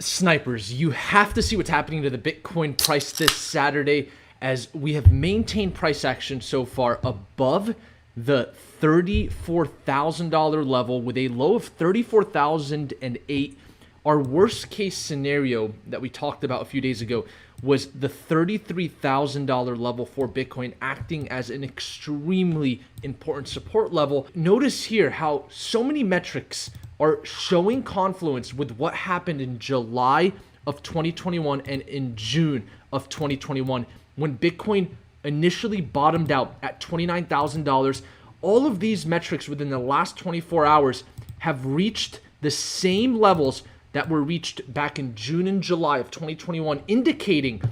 Snipers, you have to see what's happening to the Bitcoin price this Saturday, as we have maintained price action so far above the $34,000 level with a low of 34,008. Our worst case scenario that we talked about a few days ago was the $33,000 level for Bitcoin, acting as an extremely important support level. Notice here how so many metrics are showing confluence with what happened in July of 2021 and in June of 2021 when Bitcoin initially bottomed out at $29,000. All of these metrics within the last 24 hours have reached the same levels that were reached back in June and July of 2021, indicating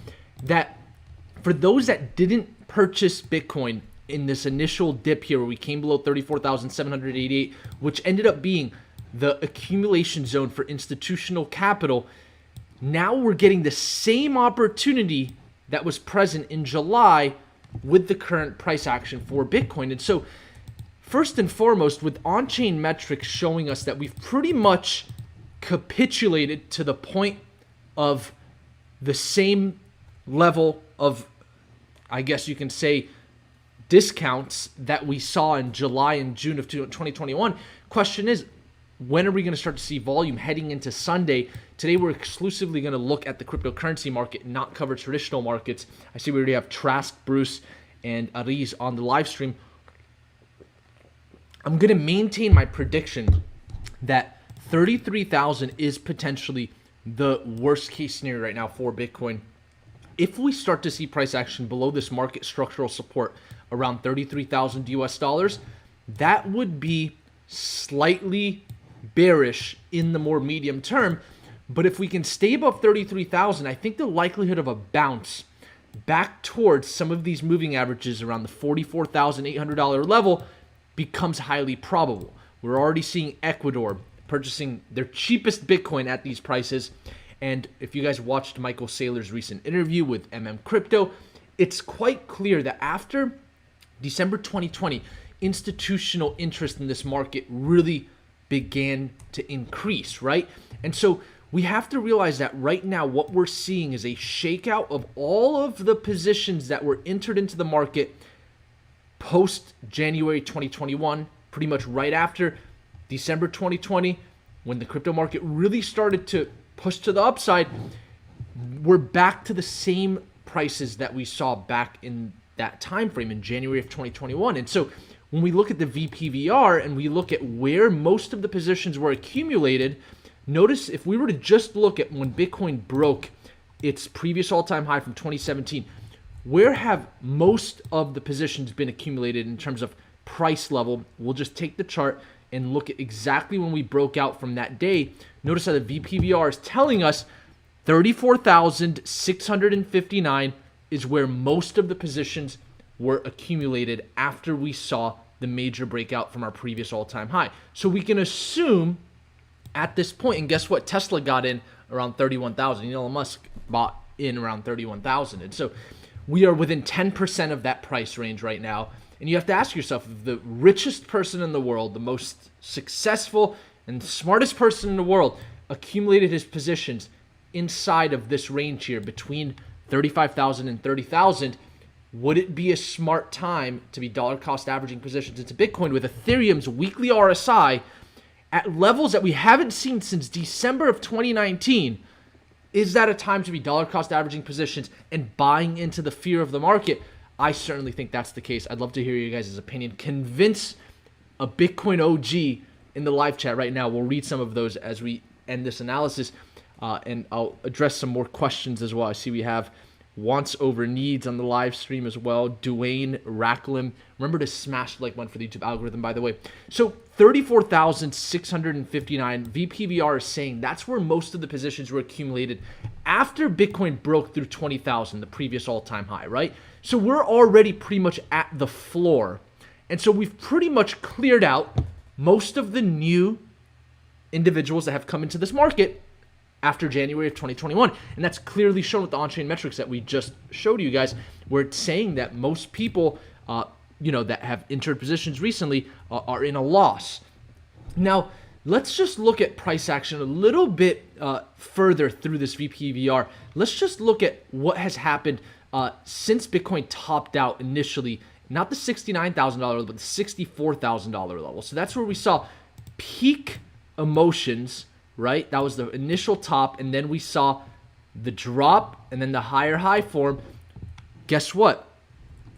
that for those that didn't purchase Bitcoin in this initial dip here where we came below 34,788, which ended up being the accumulation zone for institutional capital, now we're getting the same opportunity that was present in July with the current price action for Bitcoin. And so first and foremost, with on-chain metrics showing us that we've pretty much capitulated to the point of the same level of, I guess you can say, discounts that we saw in July and June of 2021. Question is, when are we going to start to see volume heading into Sunday? Today, we're exclusively going to look at the cryptocurrency market, not cover traditional markets. I see we already have Trask, Bruce, and Ariz on the live stream. I'm going to maintain my prediction that 33,000 is potentially the worst case scenario right now for Bitcoin. If we start to see price action below this market structural support around 33,000 US dollars, that would be slightly bearish in the more medium term. But if we can stay above 33,000, I think the likelihood of a bounce back towards some of these moving averages around the $44,800 level becomes highly probable. We're already seeing Ecuador purchasing their cheapest Bitcoin at these prices. And if you guys watched Michael Saylor's recent interview with Crypto, it's quite clear that after December 2020, institutional interest in this market really began to increase, right? And so we have to realize that right now what we're seeing is a shakeout of all of the positions that were entered into the market post January 2021, pretty much right after December 2020, when the crypto market really started to push to the upside. We're back to the same prices that we saw back in that time frame in January of 2021. And so when we look at the VPVR and we look at where most of the positions were accumulated, notice if we were to just look at when Bitcoin broke its previous all-time high from 2017, where have most of the positions been accumulated in terms of price level? We'll just take the chart and look at exactly when we broke out from that day. Notice how the VPVR is telling us 34,659 is where most of the positions were accumulated after we saw the major breakout from our previous all-time high. So we can assume at this point, and guess what? Tesla got in around 31,000. Elon Musk bought in around 31,000. And so we are within 10% of that price range right now. And you have to ask yourself, if the richest person in the world, the most successful and smartest person in the world, accumulated his positions inside of this range here between 35,000 and 30,000, would it be a smart time to be dollar cost averaging positions into Bitcoin with Ethereum's weekly RSI at levels that we haven't seen since December of 2019? Is that a time to be dollar cost averaging positions and buying into the fear of the market? I certainly think that's the case. I'd love to hear you guys' opinion. Convince a Bitcoin OG in the live chat right now. We'll read some of those as we end this analysis, and I'll address some more questions as well. I see we have wants over needs on the live stream as well. Dwayne Racklam. Remember to smash the like button for the YouTube algorithm, by the way. So 34,659 VPVR is saying that's where most of the positions were accumulated after Bitcoin broke through 20,000, the previous all-time high, right? So we're already pretty much at the floor. And so we've pretty much cleared out most of the new individuals that have come into this market after January of 2021. And that's clearly shown with the on-chain metrics that we just showed you guys, where it's saying that most people, that have entered positions recently are in a loss. Now, Let's just look at price action a little bit further through this VPVR. Let's just look at what has happened since Bitcoin topped out initially, not the $69,000 level, but the $64,000 level. So that's where we saw peak emotions, right? That was the initial top, and then we saw the drop and then the higher high form. Guess what?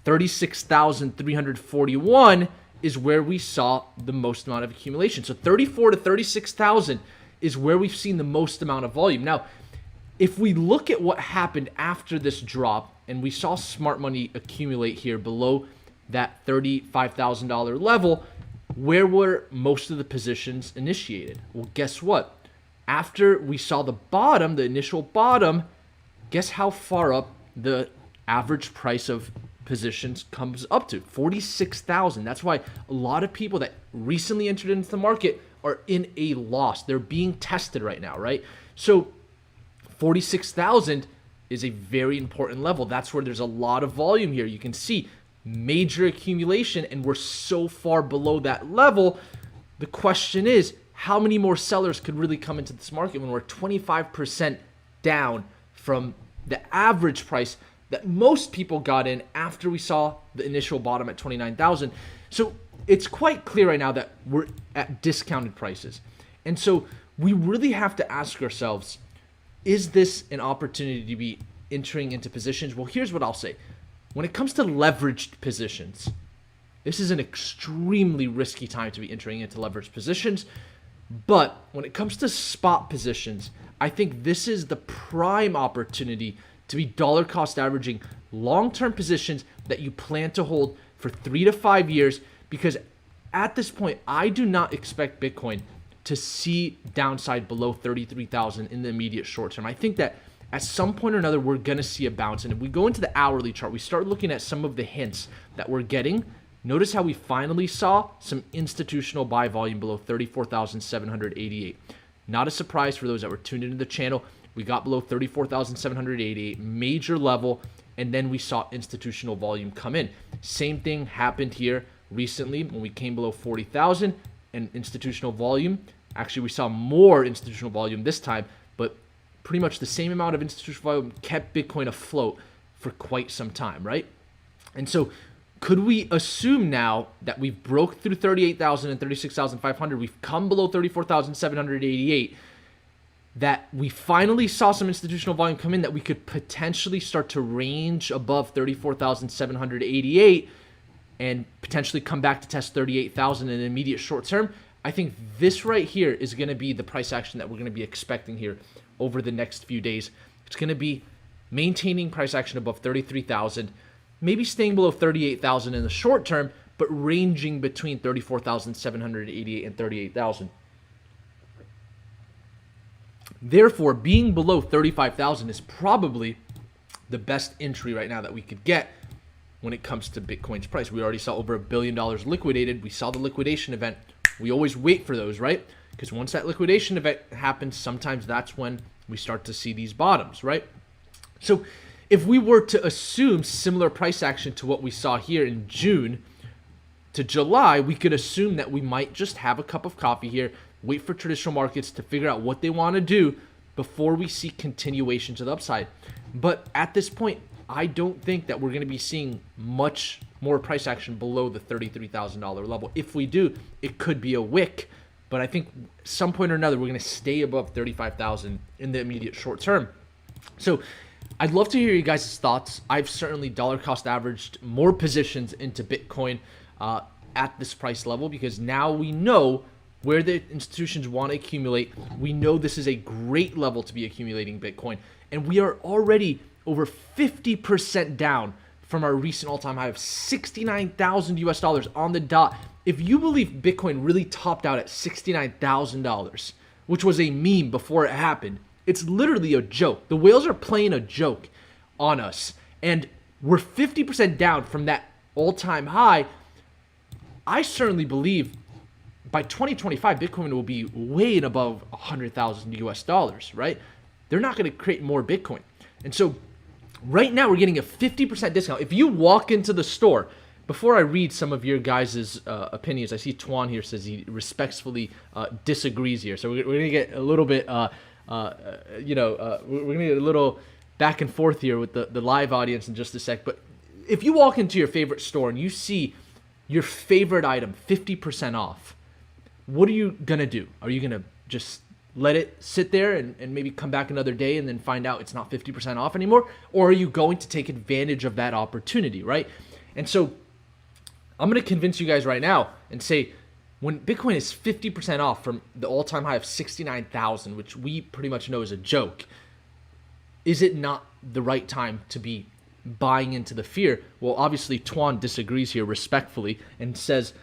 36,341 is where we saw the most amount of accumulation. So 34 to 36,000 is where we've seen the most amount of volume. Now, if we look at what happened after this drop, and we saw smart money accumulate here below that $35,000 level, where were most of the positions initiated? Well, guess what? After we saw the bottom, the initial bottom, guess how far up the average price of positions comes up to? 46,000. That's why a lot of people that recently entered into the market are in a loss. They're being tested right now, right? So 46,000 is a very important level. That's where there's a lot of volume here. You can see major accumulation, and we're so far below that level. The question is, how many more sellers could really come into this market when we're 25% down from the average price that most people got in after we saw the initial bottom at 29,000? So it's quite clear right now that we're at discounted prices. And so we really have to ask ourselves, is this an opportunity to be entering into positions? Well, here's what I'll say. When it comes to leveraged positions, this is an extremely risky time to be entering into leveraged positions. But when it comes to spot positions, I think this is the prime opportunity to be dollar cost averaging long-term positions that you plan to hold for 3 to 5 years, because at this point, I do not expect Bitcoin to see downside below 33,000 in the immediate short term. I think that at some point or another, we're going to see a bounce. And if we go into the hourly chart, we start looking at some of the hints that we're getting. Notice how we finally saw some institutional buy volume below 34,788. Not a surprise for those that were tuned into the channel. We got below 34,788, major level, and then we saw institutional volume come in. Same thing happened here recently when we came below 40,000 and institutional volume. Actually, we saw more institutional volume this time, but pretty much the same amount of institutional volume kept Bitcoin afloat for quite some time, right? And so could we assume now that we've broke through 38,000 and 36,500, we've come below 34,788, that we finally saw some institutional volume come in, that we could potentially start to range above 34,788 and potentially come back to test 38,000 in the immediate short term? I think this right here is going to be the price action that we're going to be expecting here over the next few days. It's going to be maintaining price action above 33,000, maybe staying below 38,000 in the short term, but ranging between 34,788 and 38,000. Therefore, being below 35,000 is probably the best entry right now that we could get when it comes to Bitcoin's price. We already saw over $1 billion liquidated. We saw the liquidation event. We always wait for those, right? Because once that liquidation event happens, sometimes that's when we start to see these bottoms, right? So if we were to assume similar price action to what we saw here in June to July, we could assume that we might just have a cup of coffee here, wait for traditional markets to figure out what they want to do before we see continuation to the upside. But at this point, I don't think that we're going to be seeing much more price action below the $33,000 level. If we do, it could be a wick. But I think some point or another, we're going to stay above 35,000 in the immediate short term. So I'd love to hear you guys' thoughts. I've certainly dollar cost averaged more positions into Bitcoin at this price level, because now we know where the institutions want to accumulate. We know this is a great level to be accumulating Bitcoin. And we are already over 50% down from our recent all-time high of 69,000 US dollars on the dot. If you believe Bitcoin really topped out at $69,000, which was a meme before it happened, it's literally a joke. The whales are playing a joke on us, and we're 50% down from that all-time high. I certainly believe by 2025, Bitcoin will be way and above 100,000 US dollars, right? They're not going to create more Bitcoin. And so right now we're getting a 50% discount. If you walk into the store, before I read some of your guys' opinions, I see Tuan here says he respectfully disagrees here. So we're going to get a little bit, we're going to get a little back and forth here with the live audience in just a sec. But if you walk into your favorite store and you see your favorite item 50% off, what are you going to do? Are you going to just let it sit there and maybe come back another day and then find out it's not 50% off anymore? Or are you going to take advantage of that opportunity, right? And so I'm going to convince you guys right now and say, when Bitcoin is 50% off from the all-time high of 69,000, which we pretty much know is a joke, is it not the right time to be buying into the fear? Well, obviously, Tuan disagrees here respectfully and says,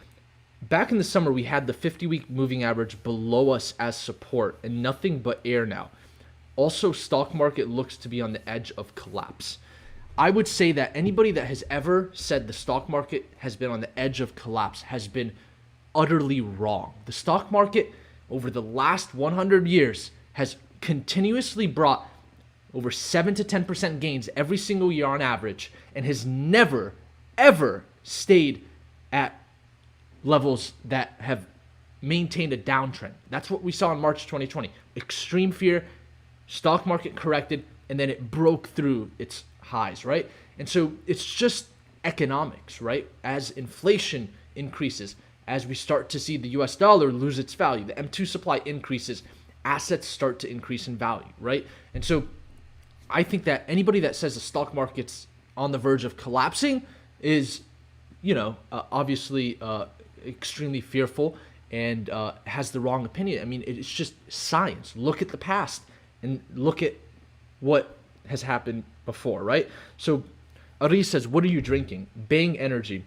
back in the summer, we had the 50-week moving average below us as support and nothing but air now. Also, stock market looks to be on the edge of collapse. I would say that anybody that has ever said the stock market has been on the edge of collapse has been utterly wrong. The stock market over the last 100 years has continuously brought over 7 to 10% gains every single year on average and has never, ever stayed at levels that have maintained a downtrend. That's what we saw in March 2020. Extreme fear, stock market corrected, and then it broke through its highs, right? And so it's just economics, right? As inflation increases, as we start to see the US dollar lose its value, the M2 supply increases, assets start to increase in value, right? And so I think that anybody that says the stock market's on the verge of collapsing is, obviously extremely fearful and has the wrong opinion. I mean, it's just science. Look at the past and look at what has happened before, right? So Ari says, what are you drinking? Bang Energy.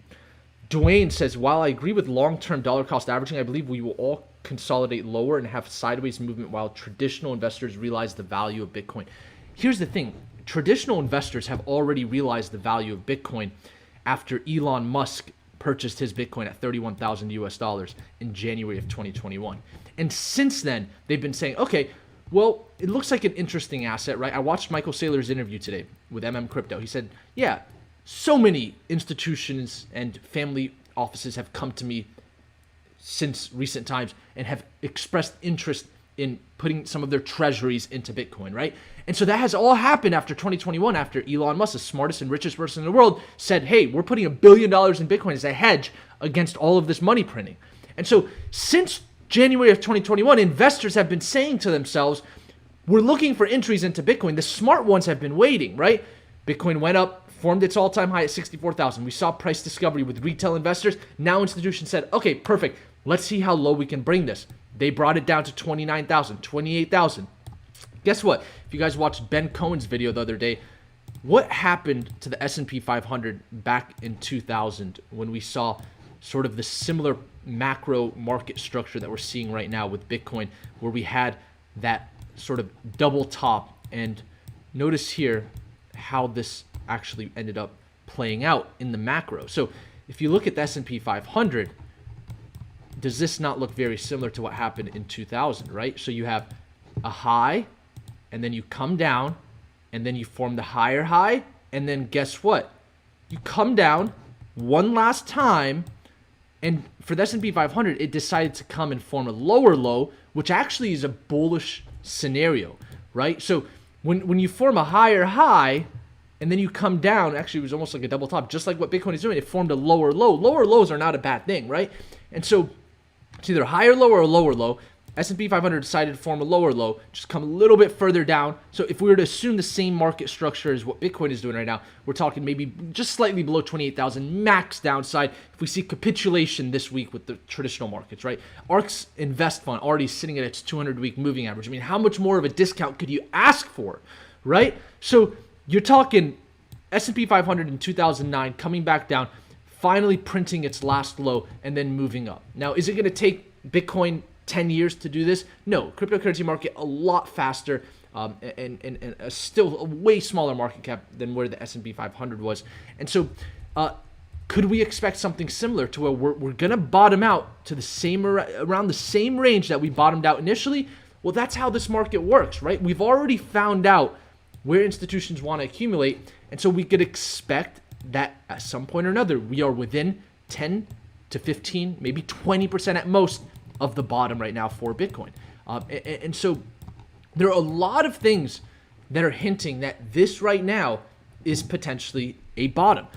Dwayne says, while I agree with long-term dollar cost averaging, I believe we will all consolidate lower and have sideways movement while traditional investors realize the value of Bitcoin. Here's the thing. Traditional investors have already realized the value of Bitcoin after Elon Musk purchased his Bitcoin at 31,000 US dollars in January of 2021. And since then, they've been saying, okay, well, it looks like an interesting asset, right? I watched Michael Saylor's interview today with Crypto. He said, yeah, so many institutions and family offices have come to me since recent times and have expressed interest in putting some of their treasuries into Bitcoin, right? And so that has all happened after 2021, after Elon Musk, the smartest and richest person in the world, said, hey, we're putting $1 billion in Bitcoin as a hedge against all of this money printing. And so since January of 2021, investors have been saying to themselves, we're looking for entries into Bitcoin. The smart ones have been waiting, right? Bitcoin went up, formed its all-time high at 64,000. We saw price discovery with retail investors. Now institutions said, okay, perfect. Let's see how low we can bring this. They brought it down to 29,000, 28,000. Guess what? If you guys watched Ben Cohen's video the other day, what happened to the S&P 500 back in 2000 when we saw sort of the similar macro market structure that we're seeing right now with Bitcoin, where we had that sort of double top? And notice here how this actually ended up playing out in the macro. So if you look at the S&P 500, does this not look very similar to what happened in 2000, right? So you have a high, and then you come down, and then you form the higher high, and then guess what? You come down one last time, and for the S&P 500, it decided to come and form a lower low, which actually is a bullish scenario, right? So when you form a higher high, and then you come down, actually it was almost like a double top, just like what Bitcoin is doing. It formed a lower low. Lower lows are not a bad thing, right? And so it's either higher low or a lower low. S&P 500 decided to form a lower low, just come a little bit further down. So if we were to assume the same market structure as what Bitcoin is doing right now, we're talking maybe just slightly below 28,000 max downside if we see capitulation this week with the traditional markets, right? ARK's Invest Fund already sitting at its 200-week moving average. I mean, how much more of a discount could you ask for, right? So you're talking S&P 500 in 2009 coming back down, finally printing its last low, and then moving up. Now, is it going to take Bitcoin 10 years to do this? No. Cryptocurrency market a lot faster and still a way smaller market cap than where the S&P 500 was. And so could we expect something similar to where we're going to bottom out to the same around the same range that we bottomed out initially? Well, that's how this market works, right? We've already found out where institutions want to accumulate, and so we could expect that at some point or another, we are within 10 to 15, maybe 20% at most of the bottom right now for Bitcoin. And so there are a lot of things that are hinting that this right now is potentially a bottom.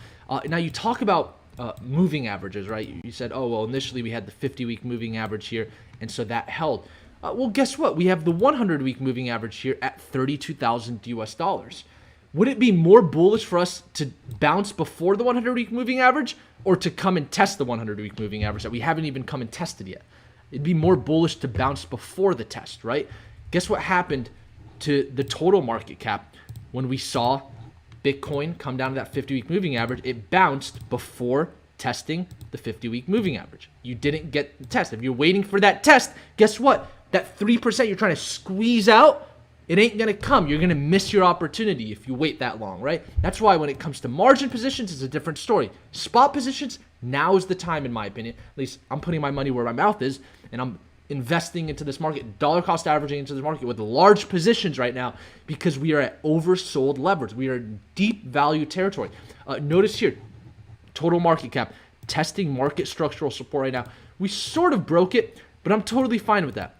Now you talk about moving averages, right? You said, oh, well, initially we had the 50-week moving average here, and so that held. Well, guess what? We have the 100-week moving average here at 32,000 US dollars. Would it be more bullish for us to bounce before the 100-week moving average, or to come and test the 100-week moving average that we haven't even come and tested yet? It'd be more bullish to bounce before the test, right? Guess what happened to the total market cap when we saw Bitcoin come down to that 50-week moving average? It bounced before testing the 50-week moving average. You didn't get the test. If you're waiting for that test, guess what? That 3% you're trying to squeeze out, it ain't going to come. You're going to miss your opportunity if you wait that long, right? That's why when it comes to margin positions, it's a different story. Spot positions, now is the time, in my opinion. At least I'm putting my money where my mouth is, and I'm investing into this market, dollar cost averaging into this market with large positions right now, because we are at oversold levels. We are in deep value territory. Notice here, total market cap, testing market structural support right now. We sort of broke it, but I'm totally fine with that.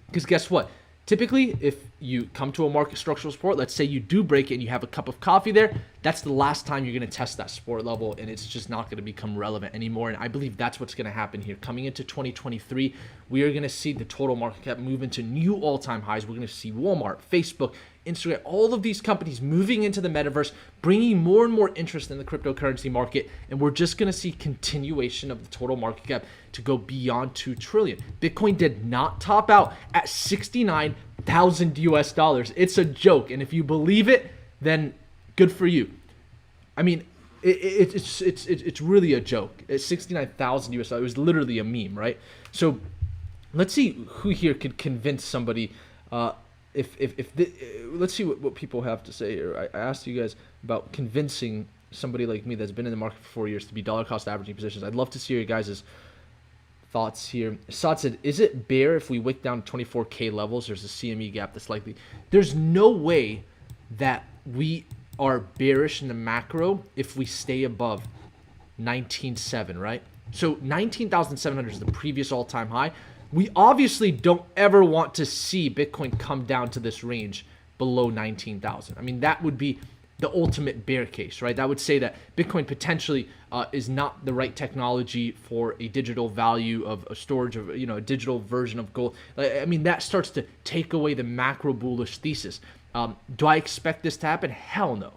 Because guess what? Typically, if you come to a market structural support, let's say you do break it and you have a cup of coffee there, that's the last time you're going to test that support level, and it's just not going to become relevant anymore. And I believe that's what's going to happen here. Coming into 2023, we are going to see the total market cap move into new all-time highs. We're going to see Walmart, Facebook, Instagram, all of these companies moving into the metaverse, bringing more and more interest in the cryptocurrency market, and we're just going to see continuation of the total market cap to go beyond 2 trillion. Bitcoin did not top out at 69,000 US dollars. It's a joke, and if you believe it, then good for you. I mean, it's really a joke. It's 69,000 US dollars. It was literally a meme, right? So let's see who here could convince somebody. Let's see what people have to say here. I asked you guys about convincing somebody like me that's been in the market for 4 years to be dollar cost averaging positions. I'd love to see your guys' thoughts here. Assad said, is it bear if we wick down 24K levels? There's a CME gap that's likely. There's no way that we are bearish in the macro if we stay above 19.7, right? So 19,700 is the previous all-time high. We obviously don't ever want to see Bitcoin come down to this range below 19,000. I mean, that would be the ultimate bear case, right? That would say that Bitcoin potentially is not the right technology for a digital value of a storage of, a digital version of gold. I mean, that starts to take away the macro bullish thesis. Do I expect this to happen? Hell no,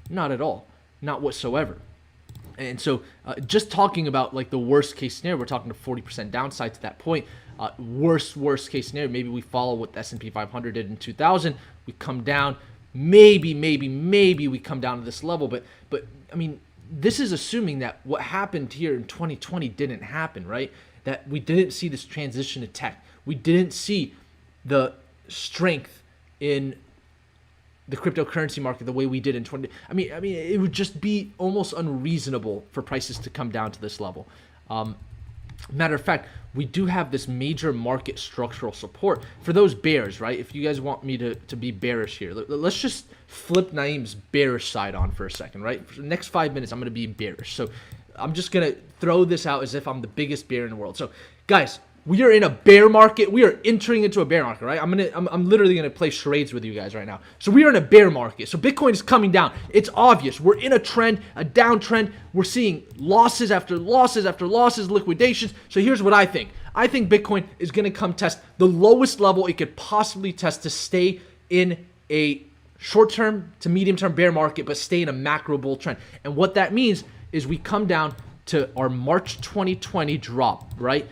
not at all, not whatsoever. And so just talking about like the worst case scenario, we're talking to 40% downside to that point. Worst case scenario, maybe we follow what the S&P 500 did in 2000. We come down, maybe we come down to this level. But I mean, this is assuming that what happened here in 2020 didn't happen, right? That we didn't see this transition to tech. We didn't see the strength in the cryptocurrency market the way we did in 20. I mean, it would just be almost unreasonable for prices to come down to this level. Matter of fact, we do have this major market structural support for those bears, right? If you guys want me to be bearish here, let's just flip Naeem's bearish side on for a second, right? For the next 5 minutes, I'm going to be bearish. So I'm just going to throw this out as if I'm the biggest bear in the world. So guys, we are in a bear market. We are entering into a bear market, right? I'm literally gonna play charades with you guys right now. So we are in a bear market. So Bitcoin is coming down. It's obvious. We're in a trend, a downtrend. We're seeing losses after losses after losses, liquidations. So here's what I think. I think Bitcoin is gonna come test the lowest level it could possibly test to stay in a short-term to medium-term bear market, but stay in a macro bull trend. And what that means is we come down to our March 2020 drop, right?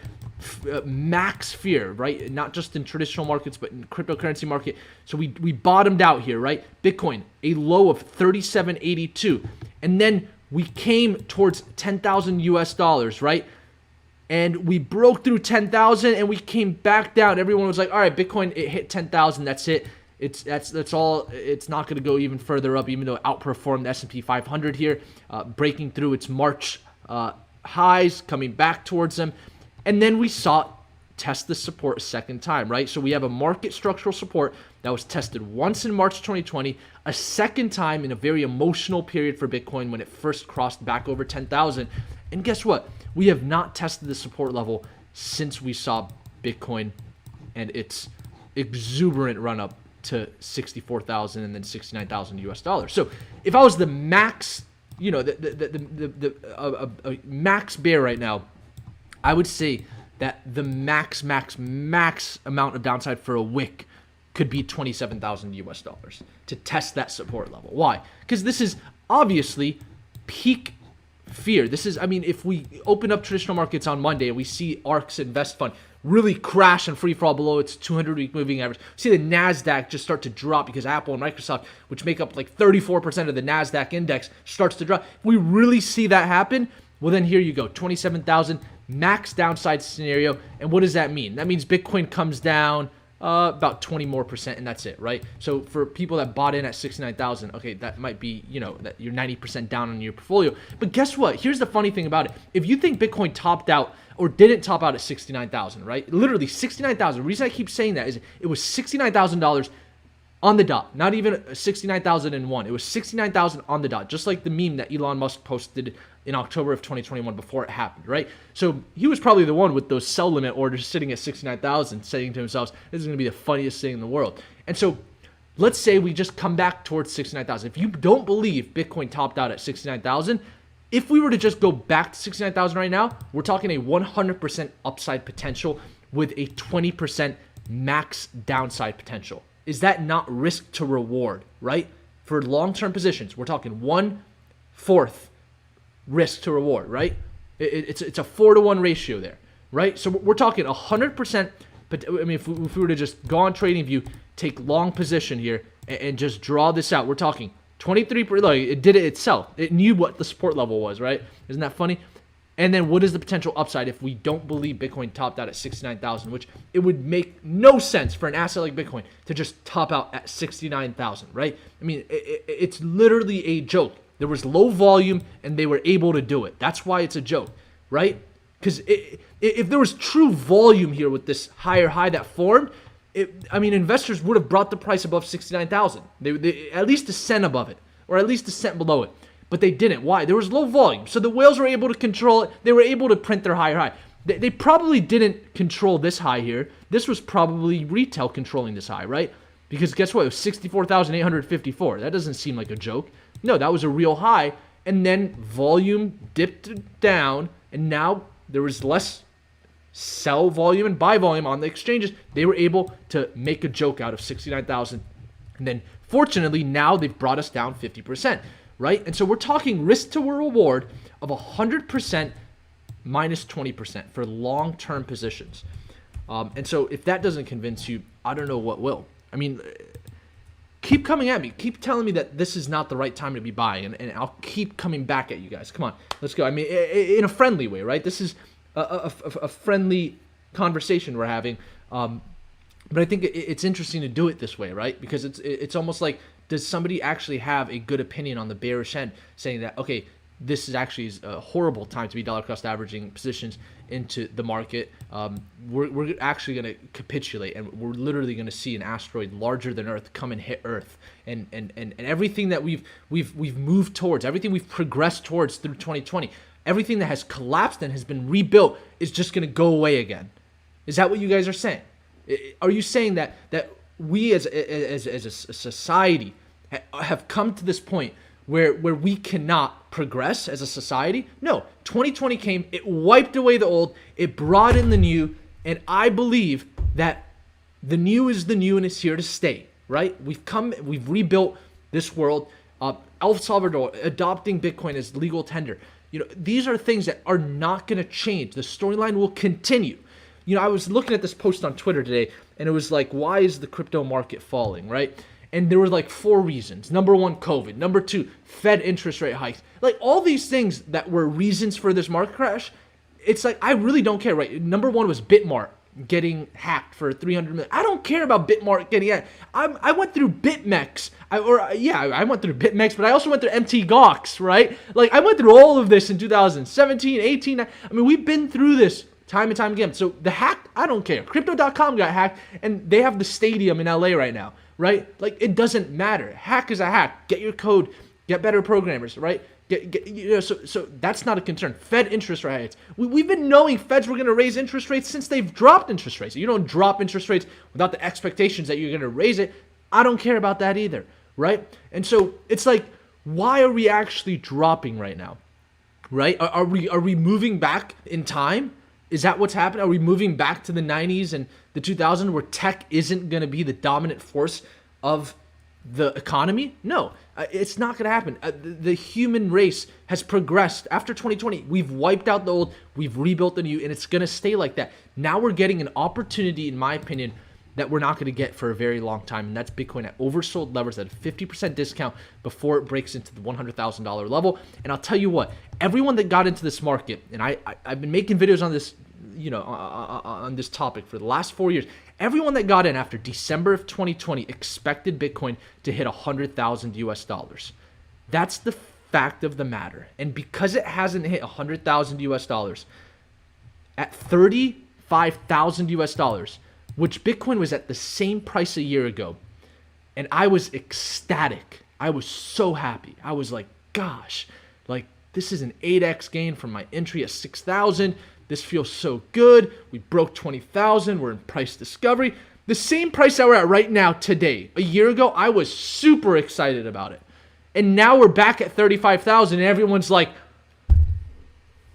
Max fear, right? Not just in traditional markets, but in cryptocurrency market. So we bottomed out here, right? Bitcoin, a low of 37.82. And then we came towards 10,000 US dollars, right? And we broke through 10,000 and we came back down. Everyone was like, all right, Bitcoin, it hit 10,000. That's it. That's all. It's not going to go even further up, even though it outperformed the S&P 500 here, breaking through its March highs, coming back towards them. And then we saw test the support a second time, right? So we have a market structural support that was tested once in March 2020, a second time in a very emotional period for Bitcoin when it first crossed back over 10,000. And guess what? We have not tested the support level since we saw Bitcoin and its exuberant run up to 64,000 and then 69,000 US dollars. So if I was the max, you know, a max bear right now, I would say that the max amount of downside for a wick could be 27,000 US dollars to test that support level. Why? Because this is obviously peak fear. This is, I mean, if we open up traditional markets on Monday and we see ARK's Invest Fund really crash and free fall below its 200-week moving average, see the NASDAQ just start to drop because Apple and Microsoft, which make up like 34% of the NASDAQ index, starts to drop. If we really see that happen, well then here you go, 27,000 max downside scenario. And what does that mean? That means Bitcoin comes down about 20% more, and that's it, right? So for people that bought in at 69,000, okay, that might be, you know, that you're 90% down on your portfolio. But guess what? Here's the funny thing about it. If you think Bitcoin topped out or didn't top out at 69,000, right? Literally 69,000. The reason I keep saying that is it was $69,000 on the dot, not even 69,001. It was 69,000 on the dot, just like the meme that Elon Musk posted in October of 2021 before it happened, right? So he was probably the one with those sell limit orders sitting at 69,000, saying to himself, this is going to be the funniest thing in the world. And so let's say we just come back towards 69,000. If you don't believe Bitcoin topped out at 69,000, if we were to just go back to 69,000 right now, we're talking a 100% upside potential with a 20% max downside potential. Is that not risk to reward, right? For long-term positions, we're talking 1/4 risk to reward, right? It's a 4-to-1 ratio there, right? So we're talking 100%. But I mean, if we were to just go on TradingView, take long position here, and just draw this out, we're talking 23%. Like it did it itself. It knew what the support level was, right? Isn't that funny? And then what is the potential upside if we don't believe Bitcoin topped out at 69,000, which it would make no sense for an asset like Bitcoin to just top out at 69,000, right? I mean, it's literally a joke. There was low volume and they were able to do it. That's why it's a joke, right? Because if there was true volume here with this higher high that formed, I mean, investors would have brought the price above 69,000. They at least a cent above it, or at least a cent below it. But they didn't. Why? There was low volume. So the whales were able to control it. They were able to print their higher high. They probably didn't control this high here. This was probably retail controlling this high, right? Because guess what? It was 64,854. That doesn't seem like a joke. No, that was a real high. And then volume dipped down. And now there was less sell volume and buy volume on the exchanges. They were able to make a joke out of 69,000. And then fortunately, now they've brought us down 50%. Right? And so we're talking risk to reward of 100% minus 20% for long-term positions. And so if that doesn't convince you, I don't know what will. I mean, keep coming at me. Keep telling me that this is not the right time to be buying, and I'll keep coming back at you guys. Come on, let's go. I mean, in a friendly way, right? This is a friendly conversation we're having. But I think it's interesting to do it this way, right? Because it's almost like, does somebody actually have a good opinion on the bearish end, saying that, okay, this is actually a horrible time to be dollar cost averaging positions into the market. We're actually going to capitulate, and we're literally going to see an asteroid larger than Earth come and hit Earth, and everything that we've moved towards, everything we've progressed towards through 2020, everything that has collapsed and has been rebuilt is just going to go away again. Is that what you guys are saying? Are you saying that we as a society have come to this point where we cannot progress as a society? No, 2020 came, it wiped away the old, it brought in the new, and I believe that the new is the new and it's here to stay, right? We've rebuilt this world. El Salvador adopting Bitcoin as legal tender. You know, these are things that are not going to change. The storyline will continue. You know, I was looking at this post on Twitter today, and it was like, why is the crypto market falling, right? And there were like 4 reasons. Number 1, COVID. Number 2, Fed interest rate hikes. Like all these things that were reasons for this market crash, it's like, I really don't care, right? Number 1 was Bitmart getting hacked for 300 million. I don't care about Bitmart getting hacked. I went through BitMEX. I went through BitMEX, but I also went through MT Gox, right? Like I went through all of this in 2017, 18. I mean, we've been through this time and time again. So the hack, I don't care. Crypto.com got hacked, and they have the stadium in LA right now, right? Like, it doesn't matter. Hack is a hack. Get your code. Get better programmers, right? So that's not a concern. Fed interest rates. We've been knowing Feds were going to raise interest rates since they've dropped interest rates. You don't drop interest rates without the expectations that you're going to raise it. I don't care about that either, right? And so it's like, why are we actually dropping right now, right? Are we moving back in time? Is that what's happening? Are we moving back to the 90s and the 2000s where tech isn't going to be the dominant force of the economy? No, it's not going to happen. The human race has progressed. After 2020, we've wiped out the old, we've rebuilt the new, and it's going to stay like that. Now we're getting an opportunity, in my opinion, that we're not going to get for a very long time, and that's Bitcoin at oversold levels at a 50% discount before it breaks into the $100,000 level. And I'll tell you what, everyone that got into this market, and I've been making videos on this, on this topic for the last 4 years. Everyone that got in after December of 2020 expected Bitcoin to hit 100,000 US dollars. That's the fact of the matter. And because it hasn't hit 100,000 US dollars at 35,000 US dollars, which Bitcoin was at the same price a year ago, and I was ecstatic. I was so happy. I was like, gosh, like, this is an 8x gain from my entry at 6,000. This feels so good. We broke 20,000. We're in price discovery. The same price that we're at right now today. A year ago, I was super excited about it. And now we're back at 35,000 and everyone's like,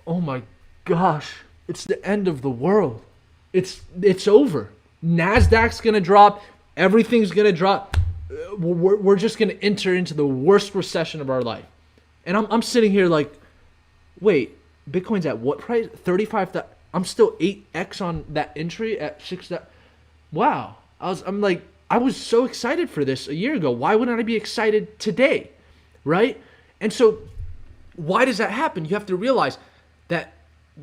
oh my gosh, it's the end of the world. It's over. NASDAQ's going to drop. Everything's going to drop. We're just going to enter into the worst recession of our life. And I'm sitting here like, wait, Bitcoin's at what price? 35,000. I'm still 8x on that entry at 6,000. Wow. I was so excited for this a year ago. Why wouldn't I be excited today? Right? And so why does that happen? You have to realize that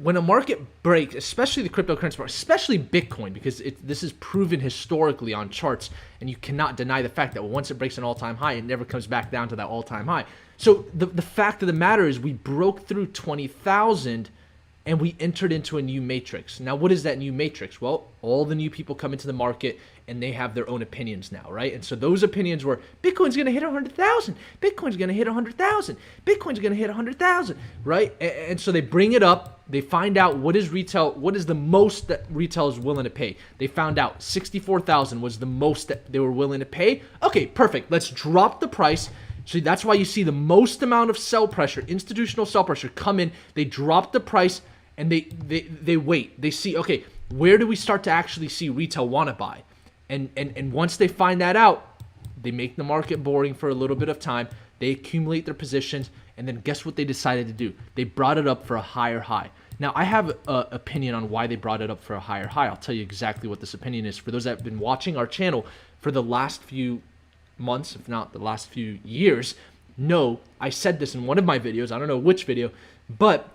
when a market breaks, especially the cryptocurrency market, especially Bitcoin, because this is proven historically on charts, and you cannot deny the fact that once it breaks an all-time high, it never comes back down to that all-time high. So the fact of the matter is we broke through 20,000 and we entered into a new matrix. Now, what is that new matrix? Well, all the new people come into the market and they have their own opinions now, right? And so those opinions were, Bitcoin's going to hit 100,000. Bitcoin's going to hit 100,000. Bitcoin's going to hit 100,000, right? And so they bring it up. They find out what is the most that retail is willing to pay. They found out 64,000 was the most that they were willing to pay. Okay, perfect. Let's drop the price. So that's why you see the most amount of sell pressure, institutional sell pressure, come in. They drop the price and they wait. They see, okay, where do we start to actually see retail want to buy? And once they find that out, they make the market boring for a little bit of time. They accumulate their positions, and then guess what they decided to do? They brought it up for a higher high. Now, I have an opinion on why they brought it up for a higher high. I'll tell you exactly what this opinion is. For those that have been watching our channel for the last few months, if not the last few years, no, I said this in one of my videos. I don't know which video, but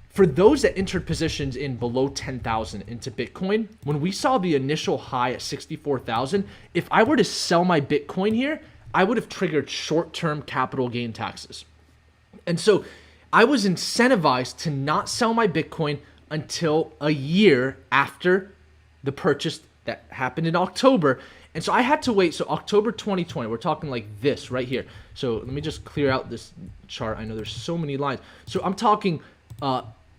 for those that entered positions in below 10,000 into Bitcoin, when we saw the initial high at 64,000, if I were to sell my Bitcoin here, I would have triggered short-term capital gain taxes. And so I was incentivized to not sell my Bitcoin until a year after the purchase that happened in October. And so I had to wait. So October 2020, we're talking like this right here. So let me just clear out this chart. I know there's so many lines. So I'm talking,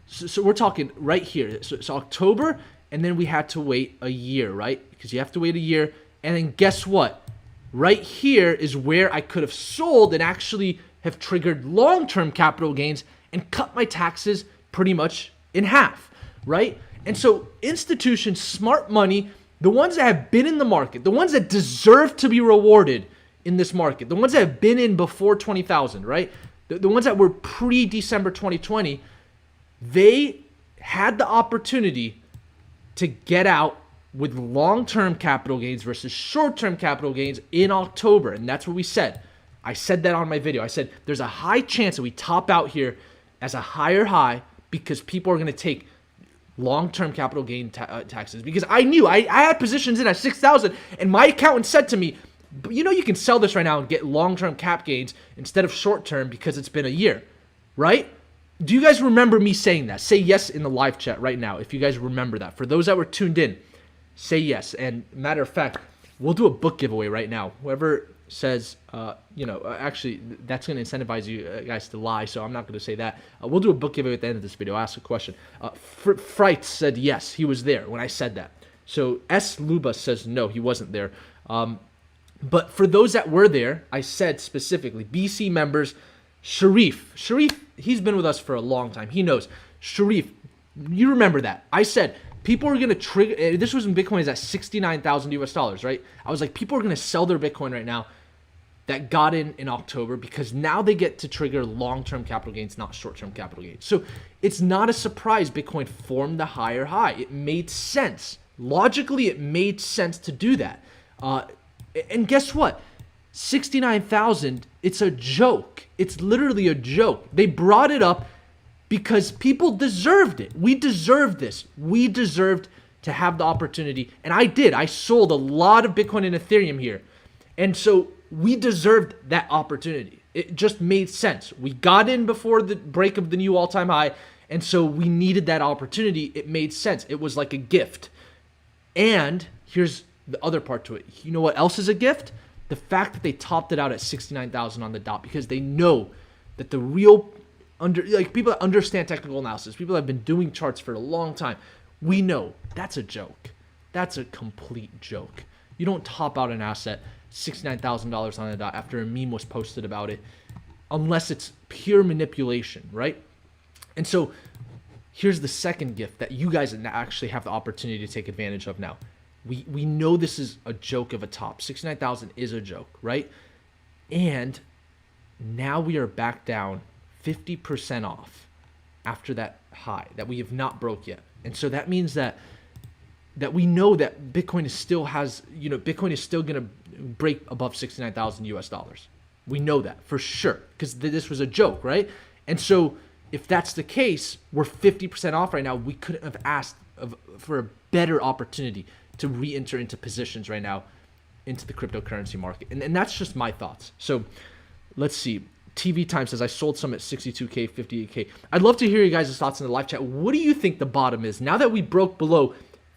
so we're talking right here. So October, and then we had to wait a year, right? Because you have to wait a year. And then guess what? Right here is where I could have sold and actually have triggered long-term capital gains and cut my taxes pretty much in half, right? And so institutions, smart money, the ones that have been in the market, the ones that deserve to be rewarded in this market, the ones that have been in before 20,000, right? The ones that were pre-December 2020, they had the opportunity to get out with long-term capital gains versus short-term capital gains in October. And that's what we said. I said that on my video. I said there's a high chance that we top out here as a higher high because people are going to take long-term capital gain taxes. Because I knew I had positions in at 6,000 and my accountant said to me, you know, you can sell this right now and get long-term cap gains instead of short-term because it's been a year, right? Do you guys remember me saying that? Say yes in the live chat right now if you guys remember that. For those that were tuned in, say yes. And matter of fact, we'll do a book giveaway right now. Whoever says, actually, that's going to incentivize you guys to lie, so I'm not going to say that. We'll do a book giveaway at the end of this video. I'll ask a question. Fright said yes, he was there when I said that. So S. Luba says no, he wasn't there. But for those that were there, I said specifically, BC members, Sharif, he's been with us for a long time. He knows. Sharif, you remember that. I said, people are going to trigger, this was when Bitcoin is at 69,000 US dollars, right? I was like, people are going to sell their Bitcoin right now that got in October because now they get to trigger long-term capital gains, not short-term capital gains. So it's not a surprise Bitcoin formed the higher high. It made sense. Logically, it made sense to do that. And guess what? 69,000, it's a joke. It's literally a joke. They brought it up because people deserved it. We deserved this. We deserved to have the opportunity. And I did. I sold a lot of Bitcoin and Ethereum here. And so we deserved that opportunity. It just made sense. We got in before the break of the new all-time high. And so we needed that opportunity. It made sense. It was like a gift. And here's the other part to it. You know what else is a gift? The fact that they topped it out at 69,000 on the dot, because they know that the real people that understand technical analysis, people that have been doing charts for a long time, we know that's a joke. That's a complete joke. You don't top out an asset $69,000 on the dot after a meme was posted about it, unless it's pure manipulation, right? And so here's the second gift that you guys actually have the opportunity to take advantage of now. We know this is a joke of a top. 69,000 is a joke, right? And now we are back down 50% off after that high that we have not broke yet. And so that means that we know that Bitcoin is still Bitcoin is still going to break above 69,000 US dollars. We know that for sure because this was a joke, right? And so if that's the case, we're 50% off right now. We couldn't have asked for a better opportunity to re-enter into positions right now into the cryptocurrency market. And that's just my thoughts. So let's see. TV Time says, I sold some at 62K, 58K. I'd love to hear you guys' thoughts in the live chat. What do you think the bottom is? Now that we broke below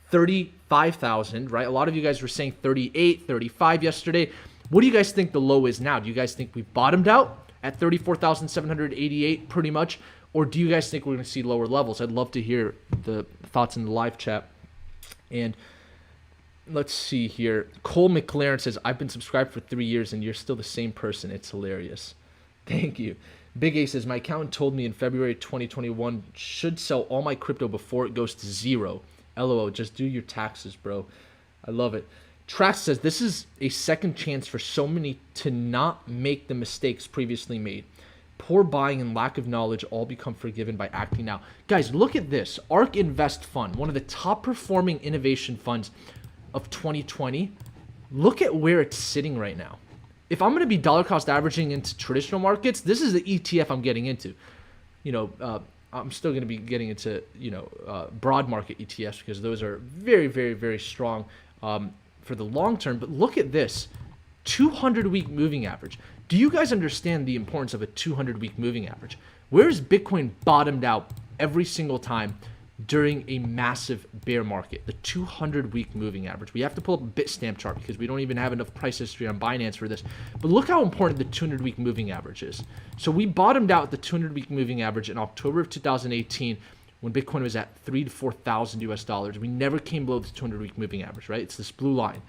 35,000, right? A lot of you guys were saying 38, 35 yesterday. What do you guys think the low is now? Do you guys think we've bottomed out at 34,788 pretty much? Or do you guys think we're going to see lower levels? I'd love to hear the thoughts in the live chat. And let's see here. Cole McLaren says, I've been subscribed for 3 years and you're still the same person. It's hilarious. Thank you. Big A says, my accountant told me in February 2021 should sell all my crypto before it goes to zero. LOL, just do your taxes, bro. I love it. Trax says, this is a second chance for so many to not make the mistakes previously made. Poor buying and lack of knowledge all become forgiven by acting now. Guys, look at this. ARK Invest Fund, one of the top performing innovation funds of 2020. Look at where it's sitting right now. If I'm going to be dollar cost averaging into traditional markets, this is the ETF I'm getting into. I'm still going to be getting into, broad market ETFs because those are very, very, very strong for the long term. But look at this, 200-week moving average. Do you guys understand the importance of a 200-week moving average? Where is Bitcoin bottomed out every single time during a massive bear market? The 200-week moving average. We have to pull up a Bitstamp chart because we don't even have enough price history on Binance for this. But look how important the 200-week moving average is. So we bottomed out the 200-week moving average in October of 2018 when Bitcoin was at 3,000 to 4,000 US dollars. We never came below the 200-week moving average, right? It's this blue line.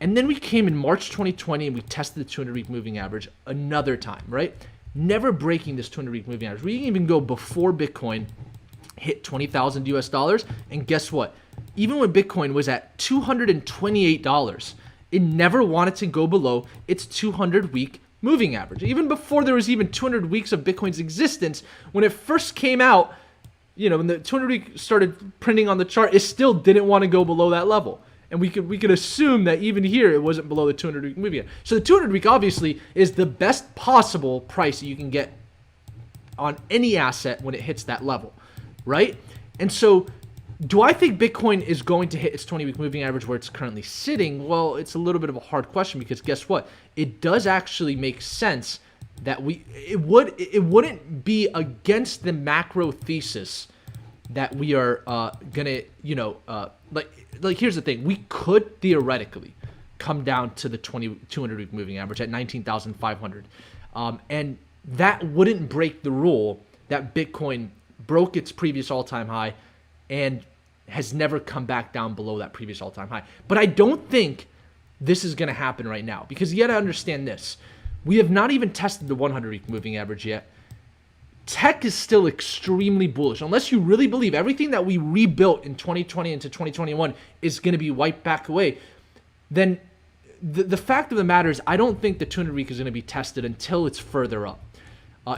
And then we came in March 2020 and we tested the 200-week moving average another time, right? Never breaking this 200-week moving average. We didn't even go before Bitcoin hit 20,000 US dollars. And guess what? Even when Bitcoin was at $228, it never wanted to go below its 200-week moving average. Even before there was even 200 weeks of Bitcoin's existence, when it first came out, when the 200-week started printing on the chart, it still didn't want to go below that level. And we could assume that even here, it wasn't below the 200-week moving average. So the 200-week obviously is the best possible price that you can get on any asset when it hits that level, right? And so do I think Bitcoin is going to hit its 20-week moving average where it's currently sitting? Well, it's a little bit of a hard question because guess what? It does actually make sense that it wouldn't be against the macro thesis that we are gonna, like here's the thing. We could theoretically come down to the 200-week moving average at 19,500. And that wouldn't break the rule that Bitcoin broke its previous all-time high and has never come back down below that previous all-time high. But I don't think this is going to happen right now, because you got to understand this. We have not even tested the 100-week moving average yet. Tech is still extremely bullish. Unless you really believe everything that we rebuilt in 2020 into 2021 is going to be wiped back away, then the fact of the matter is I don't think the 200-week is going to be tested until it's further up.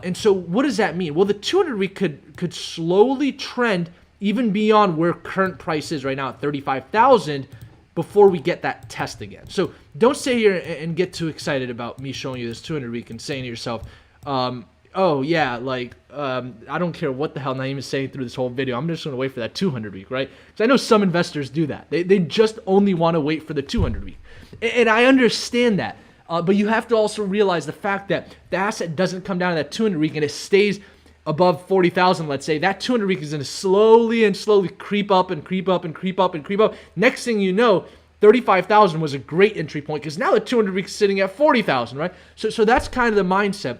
And so what does that mean? Well, the 200-week could slowly trend even beyond where current price is right now at 35,000 before we get that test again. So don't sit here and get too excited about me showing you this 200-week and saying to yourself, oh yeah, I don't care what the hell Naeem is saying through this whole video. I'm just going to wait for that 200-week, right? Because I know some investors do that. They just only want to wait for the 200-week. And I understand that. But you have to also realize the fact that the asset doesn't come down to that 200-week and it stays above 40,000, let's say. That 200-week is going to slowly creep up and creep up and creep up and creep up. Next thing you know, 35,000 was a great entry point, because now the 200-week is sitting at 40,000, right? So that's kind of the mindset.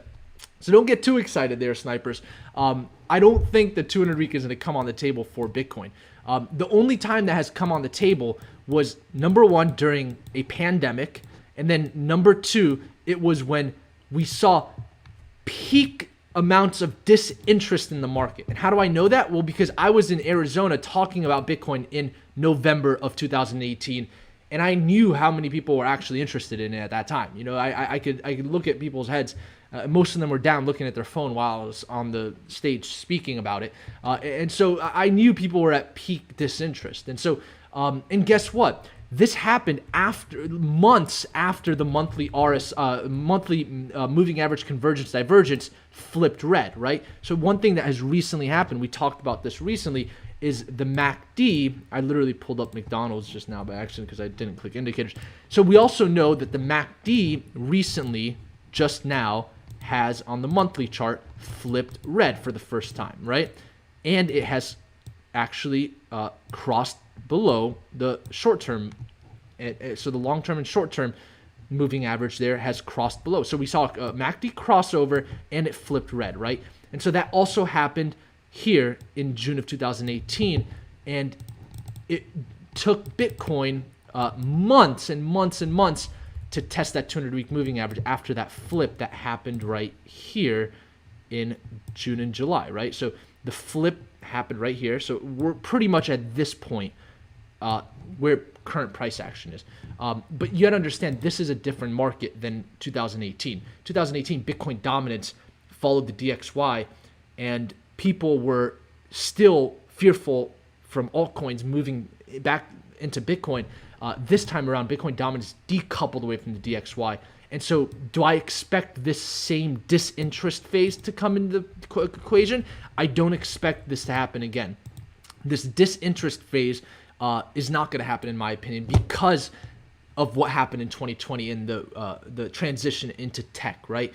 So don't get too excited there, snipers. I don't think the 200-week is going to come on the table for Bitcoin. The only time that has come on the table was, number one, during a pandemic, and then number two, it was when we saw peak amounts of disinterest in the market. And how do I know that? Well, because I was in Arizona talking about Bitcoin in November of 2018, and I knew how many people were actually interested in it at that time. You know, I could look at people's heads. Most of them were down looking at their phone while I was on the stage speaking about it. And so I knew people were at peak disinterest. And so, and guess what? This happened months after the monthly moving average convergence divergence flipped red, right? So one thing that has recently happened, we talked about this recently, is the MACD. I literally pulled up McDonald's just now by accident because I didn't click indicators. So we also know that the MACD recently, just now, has on the monthly chart flipped red for the first time, right? And it has actually crossed below the short-term. So the long-term and short-term moving average there has crossed below. So we saw a MACD crossover and it flipped red, right? And so that also happened here in June of 2018, and it took Bitcoin months and months and months to test that 200-week moving average after that flip that happened right here in June and July, right? So the flip happened right here. So we're pretty much at this point where current price action is. But you got to understand, this is a different market than 2018. 2018, Bitcoin dominance followed the DXY, and people were still fearful from altcoins moving back into Bitcoin. This time around, Bitcoin dominance decoupled away from the DXY. And so do I expect this same disinterest phase to come into the equation? I don't expect this to happen again. This disinterest phase is not going to happen, in my opinion, because of what happened in 2020 in the transition into tech, right?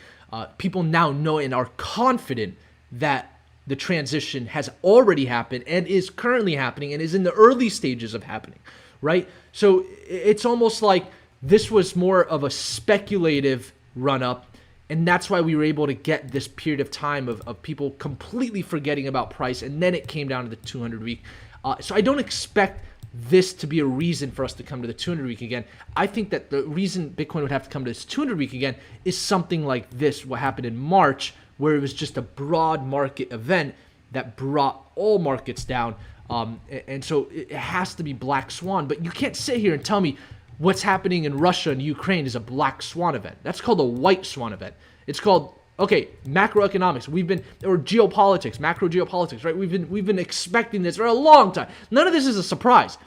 People now know and are confident that the transition has already happened and is currently happening and is in the early stages of happening, right? So it's almost like this was more of a speculative run-up, and that's why we were able to get this period of time of people completely forgetting about price, and then it came down to the 200-week. So I don't expect this to be a reason for us to come to the 200-week again. I think that the reason Bitcoin would have to come to this 200-week again is something like this, what happened in March, where it was just a broad market event that brought all markets down. And so it has to be black swan. But you can't sit here and tell me what's happening in Russia and Ukraine is a black swan event. That's called a white swan event. It's called, okay, macroeconomics. Or geopolitics, macro geopolitics, right? We've been expecting this for a long time. None of this is a surprise.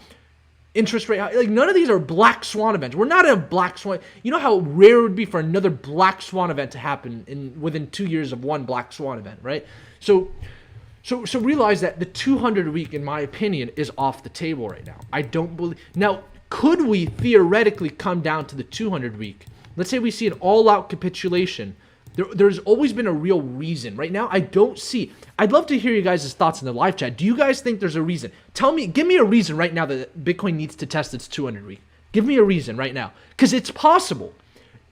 Interest rate, like none of these are black swan events. We're not in a black swan. You know how rare it would be for another black swan event to happen within 2 years of one black swan event, right? So realize that the 200-week, in my opinion, is off the table right now. I don't believe. Now, could we theoretically come down to the 200-week? Let's say we see an all-out capitulation There's always been a real reason. Right now, I don't see. I'd love to hear you guys' thoughts in the live chat. Do you guys think there's a reason? Give me a reason right now that Bitcoin needs to test its 200 week. Give me a reason right now, because it's possible.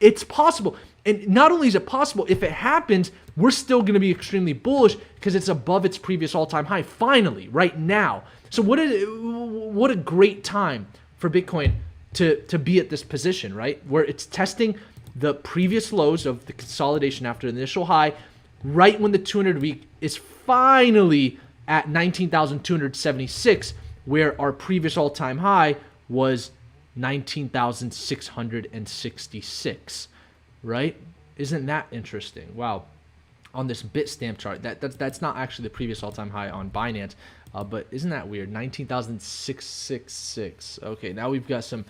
It's possible. And not only is it possible, if it happens, we're still going to be extremely bullish because it's above its previous all-time high, finally, right now. So what a great time for Bitcoin to be at this position, right? Where it's testing the previous lows of the consolidation after the initial high, right when the 200 week is finally at 19,276, where our previous all-time high was 19,666, right? Isn't that interesting? Wow. On this Bitstamp chart, that's not actually the previous all-time high on Binance, but isn't that weird? 19,666. Okay, now we've got some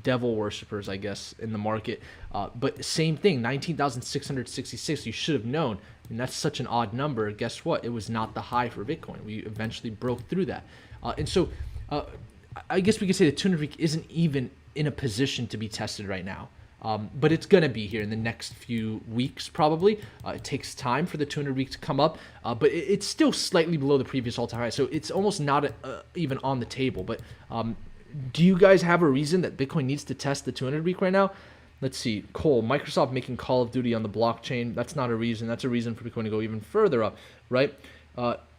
devil worshippers, I guess, in the market. But same thing, 19,666. You should have known. And that's such an odd number. Guess what? It was not the high for Bitcoin. We eventually broke through that. And so I guess we could say the 200 week isn't even in a position to be tested right now. But it's going to be here in the next few weeks, probably. It takes time for the 200 week to come up, but it's still slightly below the previous all-time high. So it's almost not even on the table. But do you guys have a reason that Bitcoin needs to test the 200 week right now? Let's see. Cole, Microsoft making Call of Duty on the blockchain. That's not a reason. That's a reason for Bitcoin to go even further up, right?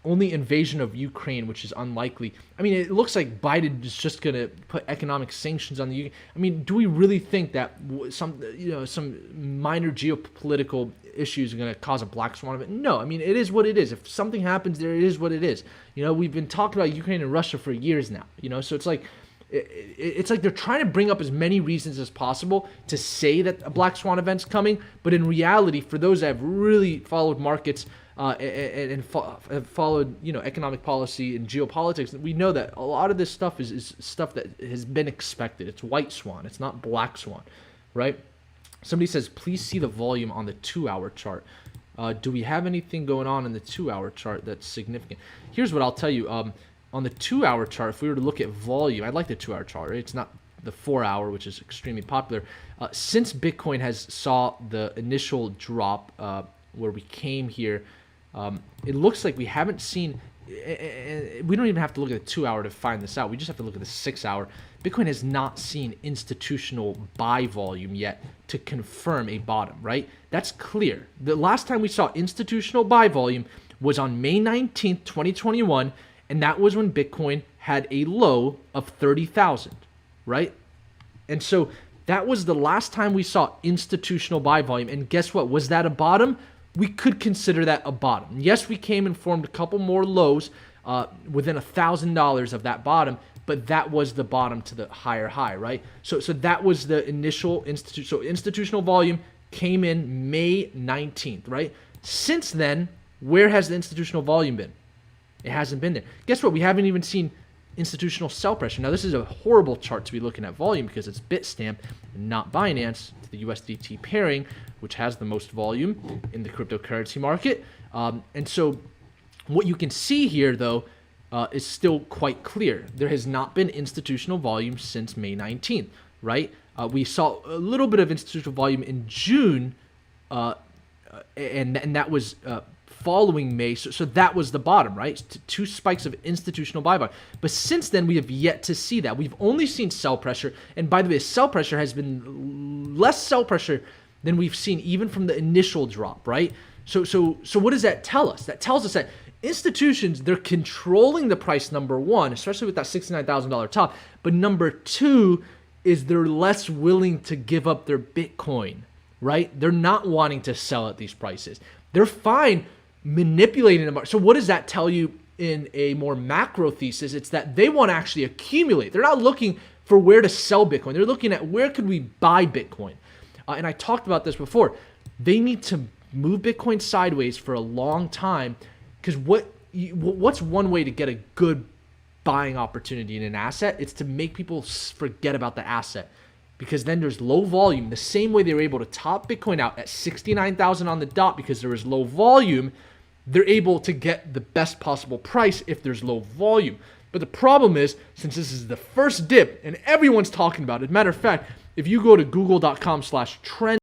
Only invasion of Ukraine, which is unlikely. I mean, it looks like Biden is just going to put economic sanctions on the Ukraine. I mean, do we really think that some minor geopolitical issues are going to cause a black swan event? No. I mean, it is what it is. If something happens there, it is what it is. We've been talking about Ukraine and Russia for years now. So it's like they're trying to bring up as many reasons as possible to say that a black swan event's coming, but in reality, for those that have really followed markets and followed economic policy and geopolitics, we know that a lot of this stuff is stuff that has been expected. It's white swan, it's not black swan, right? Somebody says, please see the volume on the 2-hour chart. Do we have anything going on in the 2-hour chart that's significant? Here's what I'll tell you. On the 2-hour chart, if we were to look at volume, I like the 2-hour chart, right? It's not the 4-hour, which is extremely popular. Since Bitcoin has saw the initial drop where we came here, it looks like we haven't seen, we don't even have to look at the 2-hour to find this out. We just have to look at the 6-hour. Bitcoin has not seen institutional buy volume yet to confirm a bottom, right? That's clear. The last time we saw institutional buy volume was on May 19th, 2021, and that was when Bitcoin had a low of 30,000, right? And so that was the last time we saw institutional buy volume. And guess what? Was that a bottom? We could consider that a bottom. Yes, we came and formed a couple more lows within $1,000 of that bottom, but that was the bottom to the higher high, right? So that was the initial institutional volume came in May 19th, right? Since then, where has the institutional volume been? It hasn't been there. Guess what? We haven't even seen institutional sell pressure. Now, this is a horrible chart to be looking at volume because it's Bitstamp and not Binance, the USDT pairing, which has the most volume in the cryptocurrency market. And so what you can see here, though, is still quite clear. There has not been institutional volume since May 19th, right? We saw a little bit of institutional volume in June, and that was following May. So that was the bottom, right? Two spikes of institutional buy volume. But since then, we have yet to see that. We've only seen sell pressure. And by the way, sell pressure has been less sell pressure than we've seen even from the initial drop, right? So what does that tell us? That tells us that institutions, they're controlling the price, number one, especially with that $69,000 top. But number two is they're less willing to give up their Bitcoin, right? They're not wanting to sell at these prices. They're fine manipulating the market. So what does that tell you in a more macro thesis? It's that they want to actually accumulate. They're not looking for where to sell Bitcoin. They're looking at where could we buy Bitcoin. And I talked about this before. They need to move Bitcoin sideways for a long time, because what's one way to get a good buying opportunity in an asset? It's to make people forget about the asset, because then there's low volume. The same way they were able to top Bitcoin out at 69,000 on the dot because there was low volume, they're able to get the best possible price if there's low volume. But the problem is, since this is the first dip and everyone's talking about it, matter of fact, if you go to google.com/trend